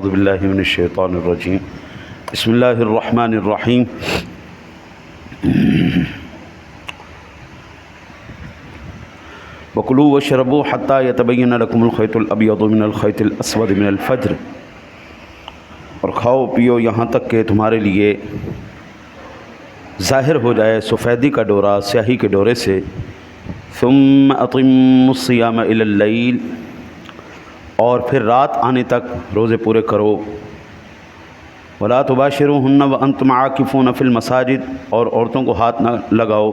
اعوذ باللہ من الشیطان الرجیم بسم اللہ الرحمن الرحیم وَكُلُوا وَاشْرَبُوا حَتَّى يَتَبَيَّنَ لَكُمُ الْخَيْطُ الْأَبْيَضُ مِنَ الْخَيْطِ الْأَسْوَدِ مِنَ الْفَجْرِ، اور کھاؤ پیو یہاں تک کہ تمہارے لیے ظاہر ہو جائے سفیدی کا ڈورا سیاہی کے ڈورے سے۔ ثُمَّ أَطِمُّوا الصِّيَامَ إِلَى اللَّيْلِ، اور پھر رات آنے تک روزے پورے کرو۔ وَلَا تُبَاشِرُوهُنَّ وَأَنْتُمْ عَاكِفُونَ فِي الْمَسَاجِدِ، اور عورتوں کو ہاتھ نہ لگاؤ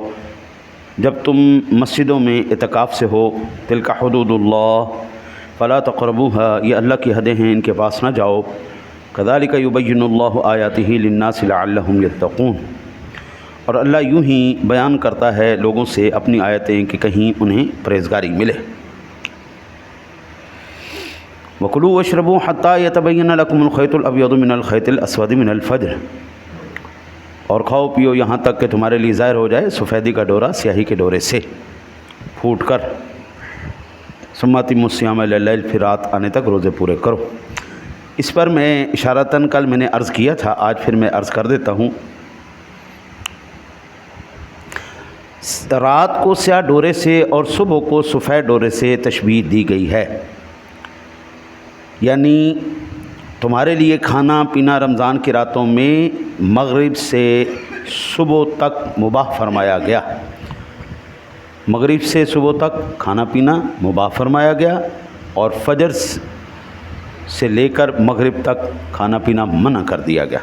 جب تم مسجدوں میں اعتکاف سے ہو۔ تِلْكَ حُدُودُ اللَّهِ فَلَا تَقْرَبُوهَا، یہ اللہ کی حدیں ہیں، ان کے پاس نہ جاؤ۔ كَذَلِكَ يُبَيِّنُ اللَّهُ آيَاتِهِ لِلنَّاسِ لَعَلَّهُمْ يَتَّقُونَ، اور اللہ یوں ہی بیان کرتا ہے لوگوں سے اپنی آیتیں کہ کہیں انہیں پرہیزگاری ملے۔ وَكُلُوا وَاشْرَبُوا حَتَّى يَتَبَيَّنَ لَكُمُ الْخَيْطُ الْأَبْيَضُ مِنَ الْخَيْطِ الْأَسْوَدِ مِنَ الْفَجْرِ، اور کھاؤ پیو یہاں تک کہ تمہارے لیے ظاہر ہو جائے سفیدی کا ڈورا سیاہی کے ڈورے سے پھوٹ کر۔ ثُمَّ أَتِمُّوا الصِّيَامَ إِلَى اللَّيْلِ، پھر رات آنے تک روزے پورے کرو۔ اس پر میں اشارتاً کل میں نے عرض کیا تھا، آج پھر میں عرض کر دیتا ہوں۔ رات کو سیاہ ڈورے سے اور صبح کو سفید ڈورے سے تشبیہ دی گئی ہے، یعنی تمہارے لیے کھانا پینا رمضان کی راتوں میں مغرب سے صبح تک مباح فرمایا گیا۔ مغرب سے صبح تک کھانا پینا مباح فرمایا گیا، اور فجر سے لے کر مغرب تک کھانا پینا منع کر دیا گیا۔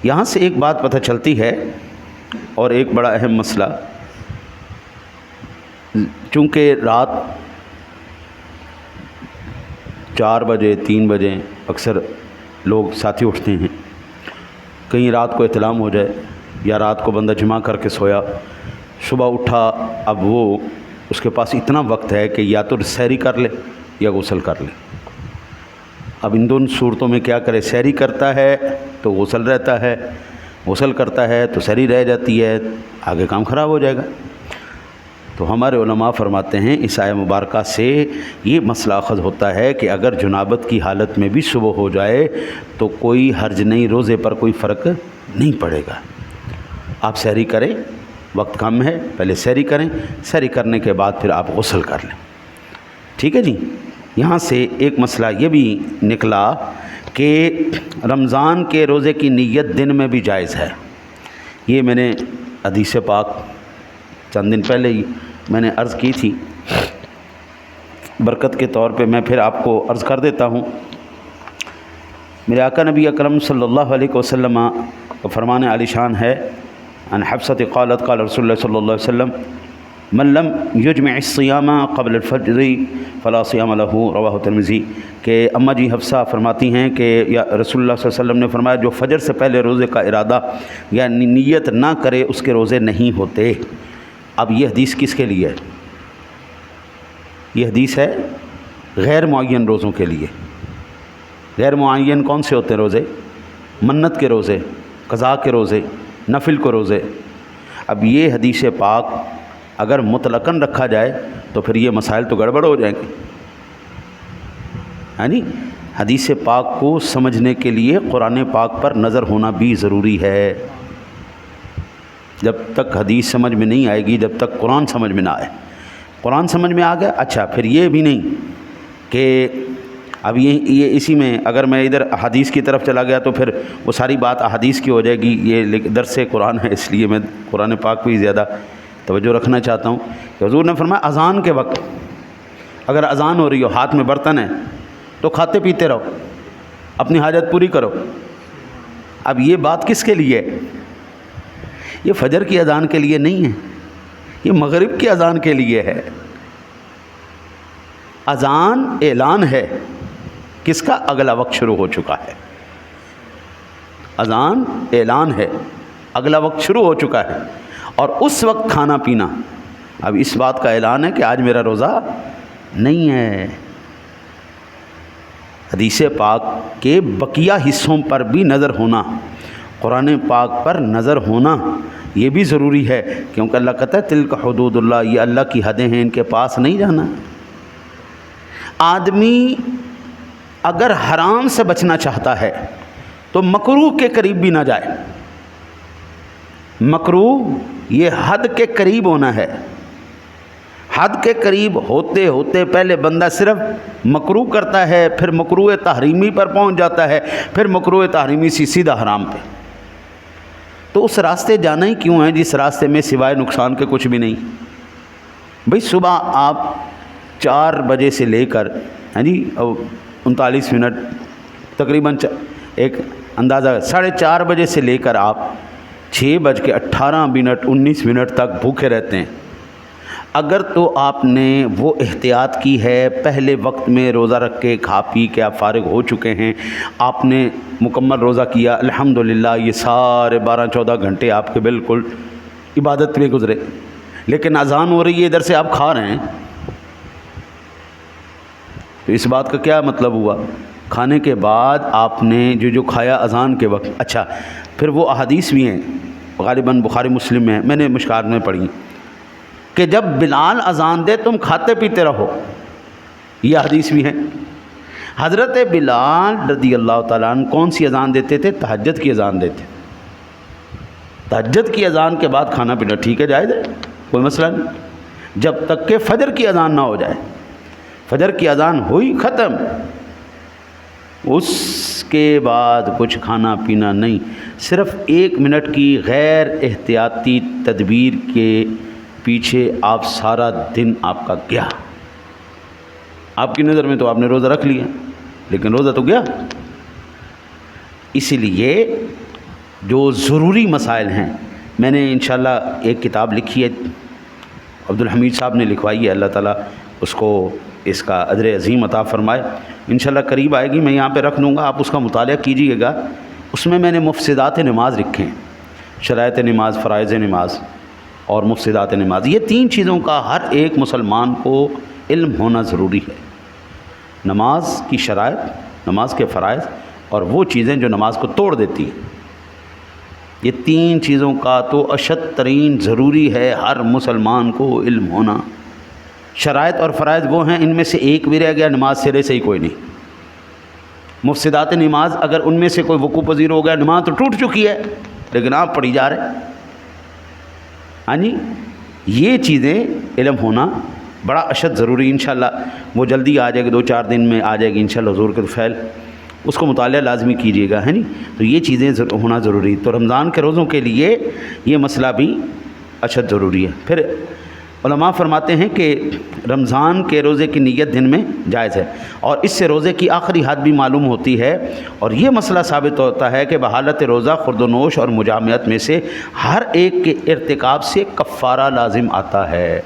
یہاں سے ایک بات پتہ چلتی ہے، اور ایک بڑا اہم مسئلہ، چونکہ رات 4 بجے 3 بجے اکثر لوگ ساتھی اٹھتے ہیں، کہیں رات کو احتلام ہو جائے یا رات کو بندہ جمع کر کے سویا، صبح اٹھا، اب وہ اس کے پاس اتنا وقت ہے کہ یا تو سحری کر لے یا غسل کر لے۔ اب ان دونوں صورتوں میں کیا کرے؟ سحری کرتا ہے تو غسل رہتا ہے، غسل کرتا ہے تو سحری رہ جاتی ہے، آگے کام خراب ہو جائے گا۔ تو ہمارے علماء فرماتے ہیں اس آیہ مبارکہ سے یہ مسئلہ اخذ ہوتا ہے کہ اگر جنابت کی حالت میں بھی صبح ہو جائے تو کوئی حرج نہیں، روزے پر کوئی فرق نہیں پڑے گا۔ آپ سحری کریں، وقت کم ہے، پہلے سحری کریں، سحری کرنے کے بعد پھر آپ غسل کر لیں۔ ٹھیک ہے جی۔ یہاں سے ایک مسئلہ یہ بھی نکلا کہ رمضان کے روزے کی نیت دن میں بھی جائز ہے۔ یہ میں نے حدیث پاک چند دن پہلے ہی میں نے عرض کی تھی، برکت کے طور پہ میں پھر آپ کو عرض کر دیتا ہوں۔ میرے آقا نبی اکرم صلی اللہ علیہ وسلم کا فرمان عالی شان ہے، ان حفصۃ قالت قال رسول اللہ صلی اللہ علیہ وسلم من لم یجمع الصیام قبل الفجر فلا صیام له، رواہ ترمذی، کہ اماں جی حفصہ فرماتی ہیں کہ یا رسول اللہ صلی اللہ علیہ وسلم نے فرمایا جو فجر سے پہلے روزے کا ارادہ یا نیت نہ کرے اس کے روزے نہیں ہوتے۔ اب یہ حدیث کس کے لیے ہے؟ یہ حدیث ہے غیر معین روزوں کے لیے۔ غیر معین کون سے ہوتے ہیں روزے؟ منت کے روزے، قضاء کے روزے، نفل کے روزے۔ اب یہ حدیث پاک اگر مطلقاً رکھا جائے تو پھر یہ مسائل تو گڑبڑ ہو جائیں گے۔ یعنی حدیث پاک کو سمجھنے کے لیے قرآن پاک پر نظر ہونا بھی ضروری ہے۔ جب تک حدیث سمجھ میں نہیں آئے گی، جب تک قرآن سمجھ میں نہ آئے۔ قرآن سمجھ میں آ گیا، اچھا پھر یہ بھی نہیں کہ اب یہ اسی میں اگر میں ادھر احادیث کی طرف چلا گیا تو پھر وہ ساری بات احادیث کی ہو جائے گی۔ یہ درس قرآن ہے، اس لیے میں قرآن پاک پہ ہی زیادہ توجہ رکھنا چاہتا ہوں کہ حضور نے فرمایا اذان کے وقت اگر اذان ہو رہی ہو، ہاتھ میں برتن ہے، تو کھاتے پیتے رہو، اپنی حاجت پوری کرو۔ اب یہ بات کس کے لیے ہے؟ یہ فجر کی اذان کے لیے نہیں ہے، یہ مغرب کی اذان کے لیے ہے۔ اذان اعلان ہے کس کا؟ اگلا وقت شروع ہو چکا ہے۔ اذان اعلان ہے، اگلا وقت شروع ہو چکا ہے، اور اس وقت کھانا پینا اب اس بات کا اعلان ہے کہ آج میرا روزہ نہیں ہے۔ حدیث پاک کے بقیہ حصوں پر بھی نظر ہونا، قرآن پاک پر نظر ہونا یہ بھی ضروری ہے، کیونکہ اللہ کہتا ہے تلک حدود اللہ، یہ اللہ کی حدیں ہیں، ان کے پاس نہیں جانا۔ آدمی اگر حرام سے بچنا چاہتا ہے تو مکروہ کے قریب بھی نہ جائے. مکروہ یہ حد کے قریب ہونا ہے. حد کے قریب ہوتے ہوتے پہلے بندہ صرف مکروہ کرتا ہے، پھر مکروہ تحریمی پر پہنچ جاتا ہے، پھر مکروہ تحریمی سے سیدھا حرام پہ. تو اس راستے جانا ہی کیوں ہے جس راستے میں سوائے نقصان کے کچھ بھی نہیں؟ بھئی صبح آپ 4 بجے سے لے کر 39 منٹ تقریباً ایک اندازہ 4:30 بجے سے لے کر آپ 6:18 19 منٹ تک بھوکے رہتے ہیں. اگر تو آپ نے وہ احتیاط کی ہے، پہلے وقت میں روزہ رکھ کے کھا پی کے آپ فارغ ہو چکے ہیں، آپ نے مکمل روزہ کیا، الحمدللہ یہ سارے 12-14 گھنٹے آپ کے بالکل عبادت میں گزرے، لیکن اذان ہو رہی ہے ادھر سے آپ کھا رہے ہیں، تو اس بات کا کیا مطلب ہوا؟ کھانے کے بعد آپ نے جو کھایا اذان کے وقت. اچھا پھر وہ احادیث بھی ہیں غالباً بخاری مسلم میں، میں نے مشکات میں پڑھی کہ جب بلال اذان دے تم کھاتے پیتے رہو، یہ حدیث بھی ہے. حضرت بلال رضی اللہ تعالیٰ عنہ کون سی اذان دیتے تھے؟ تہجد کی اذان دیتے. تہجد کی اذان کے بعد کھانا پینا ٹھیک ہے، جائز ہے، کوئی مسئلہ نہیں، جب تک کہ فجر کی اذان نہ ہو جائے. فجر کی اذان ہوئی ختم، اس کے بعد کچھ کھانا پینا نہیں. صرف 1 منٹ کی غیر احتیاطی تدبیر کے پیچھے آپ سارا دن آپ کا گیا. آپ کی نظر میں تو آپ نے روزہ رکھ لیا لیکن روزہ تو گیا. اسی لیے جو ضروری مسائل ہیں، میں نے انشاءاللہ ایک کتاب لکھی ہے، عبدالحمید صاحب نے لکھوائی ہے، اللہ تعالیٰ اس کو اس کا اجر عظیم عطا فرمائے. انشاءاللہ قریب آئے گی، میں یہاں پہ رکھ دوں گا، آپ اس کا مطالعہ کیجئے گا. اس میں نے مفسدات نماز لکھے ہیں، شرائط نماز، فرائض نماز اور مفسدات نماز. یہ 3 چیزوں کا ہر ایک مسلمان کو علم ہونا ضروری ہے. نماز کی شرائط، نماز کے فرائض اور وہ چیزیں جو نماز کو توڑ دیتی ہیں. یہ 3 چیزوں کا تو اشد ترین ضروری ہے ہر مسلمان کو علم ہونا. شرائط اور فرائض وہ ہیں، ان میں سے ایک بھی رہ گیا نماز سرے سے ہی کوئی نہیں. مفسدات نماز اگر ان میں سے کوئی وقوع پذیر ہو گیا، نماز تو ٹوٹ چکی ہے لیکن آپ پڑھی جا رہے ہیں. ہاں جی، یہ چیزیں علم ہونا بڑا اشد ضروری. انشاءاللہ وہ جلدی آ جائے گی، 2-4 دن میں آ جائے گی انشاءاللہ حضور کے فعل، اس کو مطالعہ لازمی کیجیے گا، ہے نہیں. تو یہ چیزیں ہونا ضروری. تو رمضان کے روزوں کے لیے یہ مسئلہ بھی اشد ضروری ہے. پھر علماء فرماتے ہیں کہ رمضان کے روزے کی نیت دن میں جائز ہے، اور اس سے روزے کی آخری حد بھی معلوم ہوتی ہے. اور یہ مسئلہ ثابت ہوتا ہے کہ بحالت روزہ خورد و نوش اور مجامعت میں سے ہر ایک کے ارتکاب سے کفارہ لازم آتا ہے.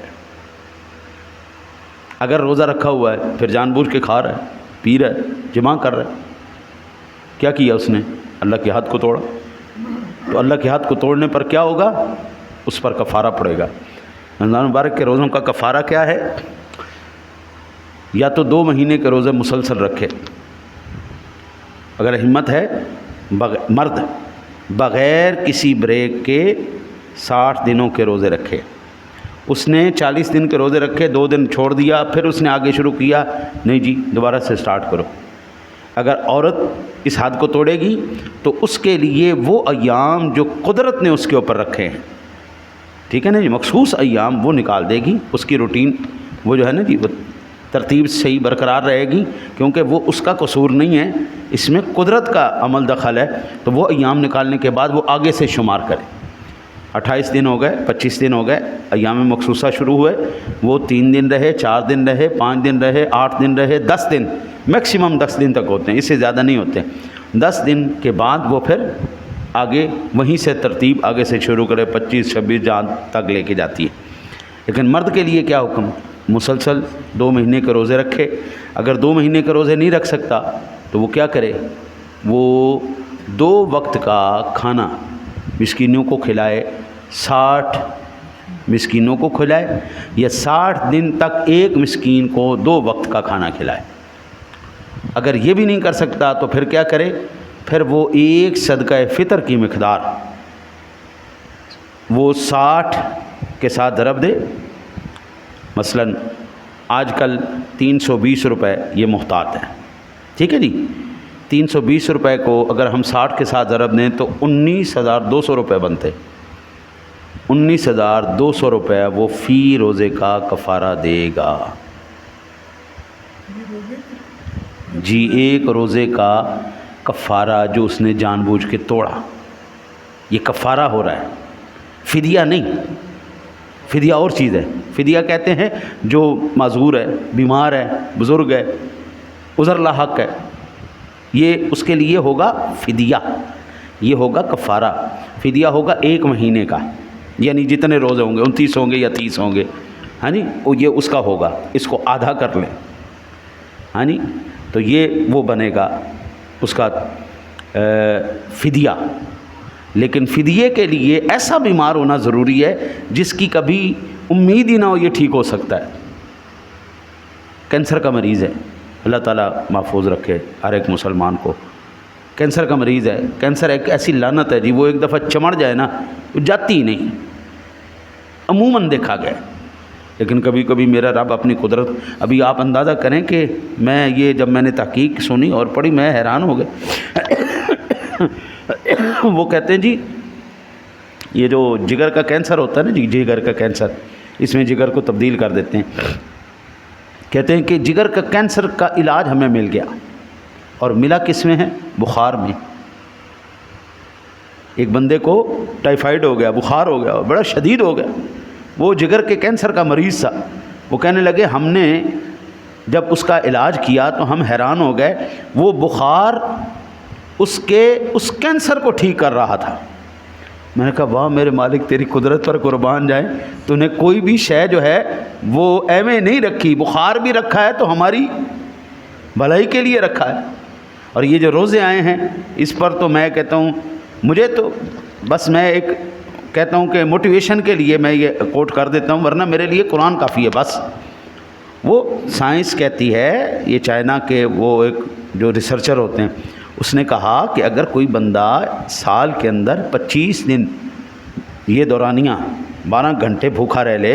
اگر روزہ رکھا ہوا ہے پھر جان بوجھ کے کھا رہا ہے، پی رہا ہے، جمع کر رہا ہے، کیا کیا اس نے؟ اللہ کے حد کو توڑا. تو اللہ کے حد کو توڑنے پر کیا ہوگا؟ اس پر کفارہ پڑے گا. رمضان مبارک کے روزوں کا کفارہ کیا ہے؟ یا تو 2 مہینے کے روزے مسلسل رکھے، اگر ہمت ہے مرد بغیر کسی بریک کے 60 دنوں کے روزے رکھے. اس نے 40 دن کے روزے رکھے، 2 دن چھوڑ دیا، پھر اس نے آگے شروع کیا، نہیں جی دوبارہ سے سٹارٹ کرو. اگر عورت اس حد کو توڑے گی تو اس کے لیے وہ ایام جو قدرت نے اس کے اوپر رکھے ہیں، ٹھیک ہے نا جی، مخصوص ایام وہ نکال دے گی. اس کی روٹین وہ جو ہے نا جی، وہ ترتیب صحیح برقرار رہے گی، کیونکہ وہ اس کا قصور نہیں ہے، اس میں قدرت کا عمل دخل ہے. تو وہ ایام نکالنے کے بعد وہ آگے سے شمار کرے. 28 دن ہو گئے، 25 دن ہو گئے، ایام مخصوصہ شروع ہوئے، وہ 3 دن رہے، 4 دن رہے، 5 دن رہے، 8 دن رہے، 10 دن، میکسیمم 10 دن تک ہوتے ہیں، اس سے زیادہ نہیں ہوتے. 10 دن کے بعد وہ پھر آگے وہیں سے ترتیب آگے سے شروع کرے، 25 26 جان تک لے کے جاتی ہے. لیکن مرد کے لیے کیا حکم؟ مسلسل 2 مہینے کے روزے رکھے. اگر 2 مہینے کے روزے نہیں رکھ سکتا تو وہ کیا کرے؟ وہ 2 وقت کا کھانا مسکینوں کو کھلائے، 60 مسکینوں کو کھلائے، یا 60 دن تک ایک مسکین کو 2 وقت کا کھانا کھلائے. اگر یہ بھی نہیں کر سکتا تو پھر کیا کرے؟ پھر وہ ایک صدقہ فطر کی مقدار وہ 60 کے ساتھ ضرب دے. مثلا آج کل 320 روپے یہ محتاط ہے، ٹھیک ہے جی، 320 روپے کو اگر ہم 60 کے ساتھ ضرب دیں تو 19,200 روپے بنتے. 19,200 روپے وہ فی روزے کا کفارہ دے گا. جی، ایک روزے کا کفارہ جو اس نے جان بوجھ کے توڑا، یہ کفارہ ہو رہا ہے، فدیہ نہیں. فدیہ اور چیز ہے. فدیہ کہتے ہیں جو معذور ہے، بیمار ہے، بزرگ ہے، عذر لاحق ہے، یہ اس کے لیے ہوگا فدیہ، یہ ہوگا کفارہ. فدیہ ہوگا 1 مہینے کا، یعنی جتنے روزے ہوں گے 29 ہوں گے یا 30 ہوں گے، ہاں جی، یہ اس کا ہوگا. اس کو آدھا کر لیں، ہاں جی، تو یہ وہ بنے گا اس کا فدیہ. لیکن فدیے کے لیے ایسا بیمار ہونا ضروری ہے جس کی کبھی امید ہی نہ ہو یہ ٹھیک ہو سکتا ہے. کینسر کا مریض ہے، اللہ تعالیٰ محفوظ رکھے ہر ایک مسلمان کو. کینسر کا مریض ہے، کینسر ایک ایسی لعنت ہے جی، وہ ایک دفعہ چمڑ جائے نا وہ جاتی ہی نہیں، عموماً دیکھا گیا. لیکن کبھی کبھی میرا رب اپنی قدرت، ابھی آپ اندازہ کریں کہ میں یہ جب میں نے تحقیق سنی اور پڑھی میں حیران ہو گیا. وہ کہتے ہیں جی یہ جو جگر کا کینسر ہوتا ہے نا جی، جگر کا کینسر، اس میں جگر کو تبدیل کر دیتے ہیں. کہتے ہیں کہ جگر کا کینسر کا علاج ہمیں مل گیا، اور ملا کس میں ہے؟ بخار میں. ایک بندے کو ٹائیفائیڈ ہو گیا، بخار ہو گیا، بڑا شدید ہو گیا، وہ جگر کے کینسر کا مریض تھا. وہ کہنے لگے ہم نے جب اس کا علاج کیا تو ہم حیران ہو گئے، وہ بخار اس کینسر کو ٹھیک کر رہا تھا. میں نے کہا واہ میرے مالک تیری قدرت پر قربان جائیں، تو نے کوئی بھی شے جو ہے وہ ایویں نہیں رکھی. بخار بھی رکھا ہے تو ہماری بھلائی کے لیے رکھا ہے. اور یہ جو روزے آئے ہیں اس پر تو میں کہتا ہوں، مجھے تو بس میں ایک کہتا ہوں کہ موٹیویشن کے لیے میں یہ کوٹ کر دیتا ہوں، ورنہ میرے لیے قرآن کافی ہے بس. وہ سائنس کہتی ہے، یہ چائنا کے وہ ایک جو ریسرچر ہوتے ہیں، اس نے کہا کہ اگر کوئی بندہ سال کے اندر 25 دن یہ دورانیہ 12 گھنٹے بھوکا رہ لے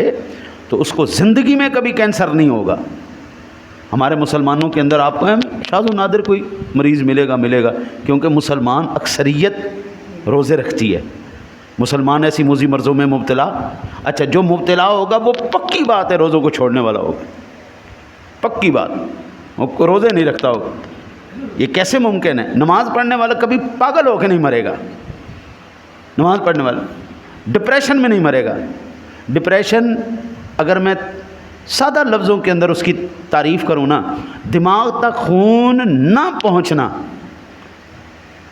تو اس کو زندگی میں کبھی کینسر نہیں ہوگا. ہمارے مسلمانوں کے اندر آپ کو شاذ و نادر کوئی مریض ملے گا، کیونکہ مسلمان اکثریت روزے رکھتی ہے. مسلمان ایسی موذی مرضوں میں مبتلا، اچھا جو مبتلا ہوگا وہ پکی بات ہے روزوں کو چھوڑنے والا ہوگا، پکی بات، وہ روزے نہیں رکھتا ہوگا. یہ کیسے ممکن ہے؟ نماز پڑھنے والا کبھی پاگل ہو کے نہیں مرے گا. نماز پڑھنے والا ڈپریشن میں نہیں مرے گا. ڈپریشن اگر میں سادہ لفظوں کے اندر اس کی تعریف کروں نا، دماغ تک خون نہ پہنچنا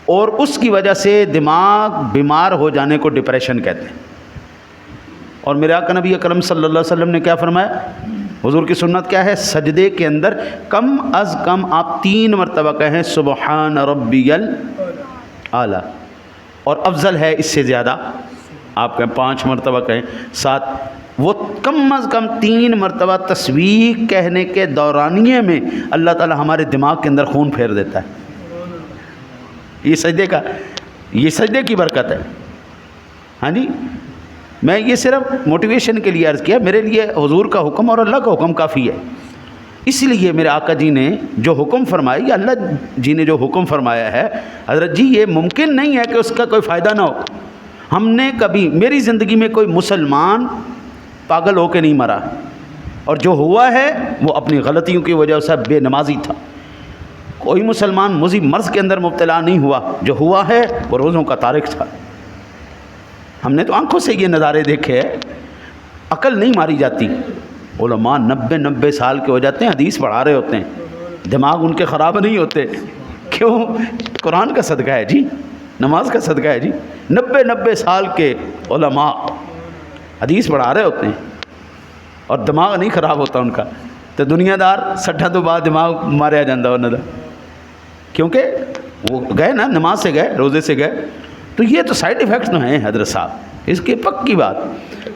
اور اس کی وجہ سے دماغ بیمار ہو جانے کو ڈپریشن کہتے ہیں. اور میرے آقا نبی اکرم صلی اللہ علیہ وسلم نے کیا فرمایا؟ حضور کی سنت کیا ہے؟ سجدے کے اندر کم از کم آپ 3 مرتبہ کہیں سبحان ربی الاعلی، اور افضل ہے اس سے زیادہ آپ کہیں 5 مرتبہ کہیں 7. وہ کم از کم 3 مرتبہ تسبیح کہنے کے دورانیے میں اللہ تعالی ہمارے دماغ کے اندر خون پھیر دیتا ہے. یہ سجدے کی برکت ہے. ہاں جی، میں یہ صرف موٹیویشن کے لیے عرض کیا، میرے لیے حضور کا حکم اور اللہ کا حکم کافی ہے. اس لیے میرے آقا جی نے جو حکم فرمایا، یا اللہ جی نے جو حکم فرمایا ہے، حضرت جی یہ ممکن نہیں ہے کہ اس کا کوئی فائدہ نہ ہو. ہم نے کبھی میری زندگی میں کوئی مسلمان پاگل ہو کے نہیں مرا، اور جو ہوا ہے وہ اپنی غلطیوں کی وجہ سے بے نمازی تھا. کوئی مسلمان موذی مرض کے اندر مبتلا نہیں ہوا، جو ہوا ہے وہ روزوں کا تارک تھا. ہم نے تو آنکھوں سے یہ نظارے دیکھے ہیں، عقل نہیں ماری جاتی. علماء 90 سال کے ہو جاتے ہیں، حدیث پڑھا رہے ہوتے ہیں، دماغ ان کے خراب نہیں ہوتے. کیوں؟ قرآن کا صدقہ ہے جی، نماز کا صدقہ ہے جی. 90 سال کے علماء حدیث پڑھا رہے ہوتے ہیں اور دماغ نہیں خراب ہوتا ان کا. تو دنیا دار 60 تو بعد دماغ ماریا جاندہ انہوں نے، کیونکہ وہ گئے نا، نماز سے گئے، روزے سے گئے. تو یہ تو سائیڈ ایفیکٹس تو ہیں حضرت صاحب، اس کی پکی بات.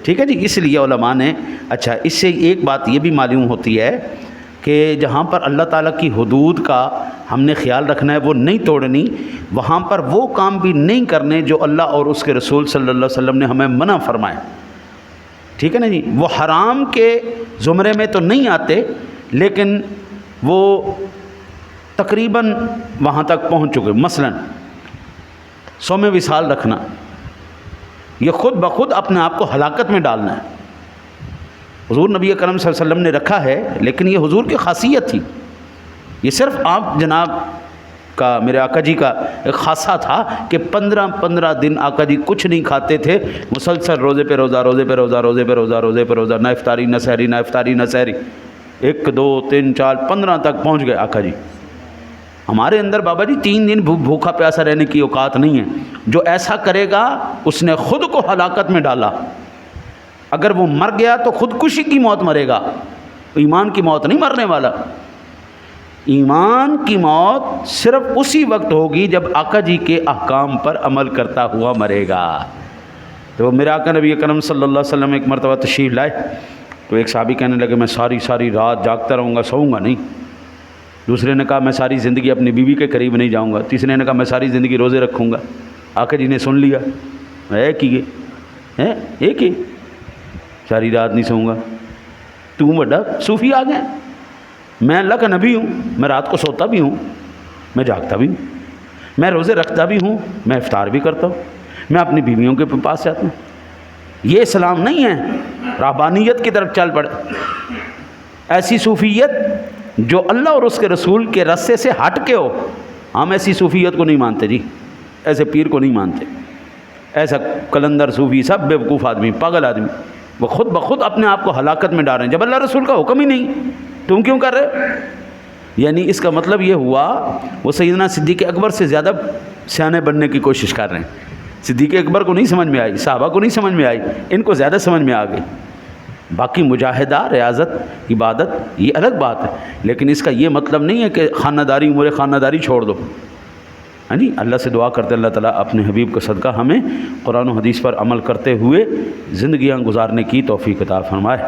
ٹھیک ہے جی. اس لیے علماء نے، اچھا اس سے ایک بات یہ بھی معلوم ہوتی ہے کہ جہاں پر اللہ تعالیٰ کی حدود کا ہم نے خیال رکھنا ہے، وہ نہیں توڑنی، وہاں پر وہ کام بھی نہیں کرنے جو اللہ اور اس کے رسول صلی اللہ علیہ وسلم نے ہمیں منع فرمایا. ٹھیک ہے نا جی. وہ حرام کے زمرے میں تو نہیں آتے، لیکن وہ تقریباً وہاں تک پہنچ چکے. مثلاً صوم وصال رکھنا، یہ خود بخود اپنے آپ کو ہلاکت میں ڈالنا ہے. حضور نبی کرم صلی اللہ علیہ وسلم نے رکھا ہے، لیکن یہ حضور کی خاصیت تھی. یہ صرف آپ جناب کا، میرے آقا جی کا ایک خاصہ تھا کہ 15 دن آقا جی کچھ نہیں کھاتے تھے، مسلسل روزے پہ روزہ، روزے پہ روزہ، روزے پہ روزہ، روزے پہ روزہ، نہ افطاری نہ سحری، نہ افطاری نہ سحری. 1 2 3 4 15 تک پہنچ گئے آقا جی. ہمارے اندر بابا جی 3 دن بھوکا پیاسا رہنے کی اوقات نہیں ہے. جو ایسا کرے گا اس نے خود کو ہلاکت میں ڈالا. اگر وہ مر گیا تو خودکشی کی موت مرے گا، ایمان کی موت نہیں مرنے والا. ایمان کی موت صرف اسی وقت ہوگی جب آقا جی کے احکام پر عمل کرتا ہوا مرے گا. تو میرے آقا نبی کرم صلی اللہ علیہ وسلم ایک مرتبہ تشریف لائے تو ایک صحابی کہنے لگے میں ساری رات جاگتا رہوں گا، سوؤں گا نہیں. دوسرے نے کہا میں ساری زندگی اپنی بیوی کے قریب نہیں جاؤں گا. تیسرے نے کہا میں ساری زندگی روزے رکھوں گا. آقا جی نے سن لیا، ایک ہی ساری رات نہیں سوؤں گا. تم بڑا صوفی آ گئے. میں اللہ کا نبی ہوں، میں رات کو سوتا بھی ہوں، میں جاگتا بھی ہوں، میں روزے رکھتا بھی ہوں، میں افطار بھی کرتا ہوں، میں اپنی بیویوں کے پاس جاتا ہوں. یہ اسلام نہیں ہے. رہبانیت کی طرف چل پڑے. ایسی صوفیت جو اللہ اور اس کے رسول کے رستے سے ہٹ کے ہو، ہم ایسی صوفیت کو نہیں مانتے جی. ایسے پیر کو نہیں مانتے. ایسا کلندر صوفی سب بیوقوف آدمی، پاگل آدمی، وہ خود بخود اپنے آپ کو ہلاکت میں ڈال رہے ہیں جب اللہ رسول کا حکم ہی نہیں. تم کیوں کر رہے؟ یعنی اس کا مطلب یہ ہوا وہ سیدنا صدیق اکبر سے زیادہ سیانے بننے کی کوشش کر رہے ہیں. صدیق اکبر کو نہیں سمجھ میں آئی، صحابہ کو نہیں سمجھ میں آئی، ان کو زیادہ سمجھ میں آ گئی. باقی مجاہدہ، ریاضت، عبادت یہ الگ بات ہے، لیکن اس کا یہ مطلب نہیں ہے کہ خانہ داری، امور خانہ داری چھوڑ دو. ہاں جی، اللہ سے دعا کرتے اللہ تعالیٰ اپنے حبیب کا صدقہ ہمیں قرآن و حدیث پر عمل کرتے ہوئے زندگیاں گزارنے کی توفیق عطا فرمائے.